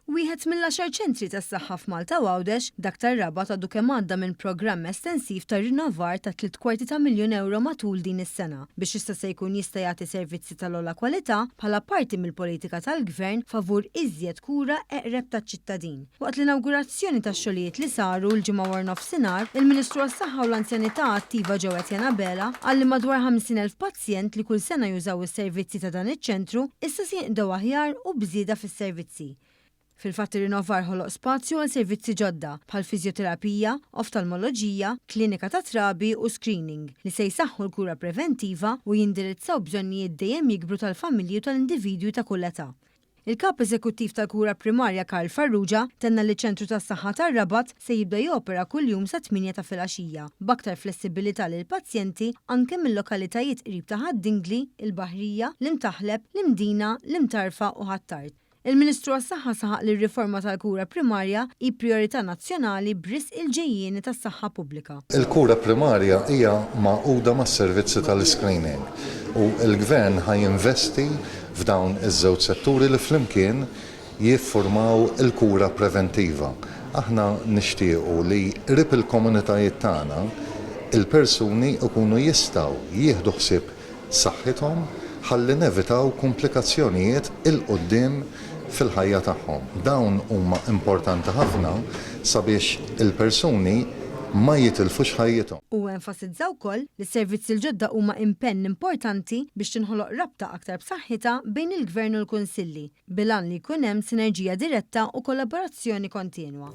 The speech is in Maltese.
Wieħed mill-10 ċentri tas-saħħa f'Malta Għawdex, Dr. Rabat għadu kemm għadda minn programm estensiv ta' rinnovar ta' 3/4 miljun euro matul din is-sena biex issa se jkun jista' jagħti servizzi tal-ogħla kwalità bħala parti mill-politika tal-Gvern favur iżjed kura eqreb taċ-ċittadin. Waqt l-inawgurazzjoni tax-xogħlijiet li saru l-ġimgħa war nofsinhar, il-Ministru għas-Saħħa u l-Anzjanità attiva ġewwa Janabela għalli madwar 50,000 pazjent li kull sena jużaw is-servizzi ta' dan iċ-ċentru issa se jinqdew aħjar u bżieda fis-servizzi. Fil-fatt ir-rinnovar ħoloq spazju għal servizzi ġodda bħal fiżjoterapija, oftalmoloġija, klinika ta' trabi u screening li se jsaħħu l-kura preventiva u jindirizzaw bżonnijiet dejjem jikbru tal-familji u tal-individwi ta' kull età. Il-kap eżekuttiv tal-kura primarja Karl Farrugia tenna li ċentru tas-saħħa tar-Rabat se jibda jopera kuljum sa 8 ta' filgħaxija, b'aktar flessibilità lil pazjenti anke mill-lokalitajiet qrib ta' Ħaddingli, il-Baħrija, l-Imtaħleb, l-Imdina, l-Imtarfa u Ħattart. Il-Ministru għas-Saħħa saħaq li r-riforma tal-kura primarja hi priorità nazzjonali b'risq il-ġejjieni tas-saħħa pubblika. Il-kura primarja hija magħquda mas-servizzi tal-screening u l-Gvern ħajinvesti f'dawn iż-żewġ setturi li flimkien jiffurmaw il-kura preventiva. Aħna nixtiequ li qrib il-komunitajiet tagħna il-persuni ikunu jistgħu jieħdu ħsieb saħħithom ħalli nevitaw komplikazzjonijiet il-qudiem fil-ħajja tagħhom. Dawn huma importanti ħafna sabiex il-persuni ma jitilfux ħajjithom. U enfasizzaw wkoll li s-servizzi l-ġodda huma impenn importanti biex tinħoloq rabta aktar b'saħħitha bejn il-Gvern u l-Kunsilli, bilan li jkun hemm sinerġija diretta u kollaborazzjoni kontinwa.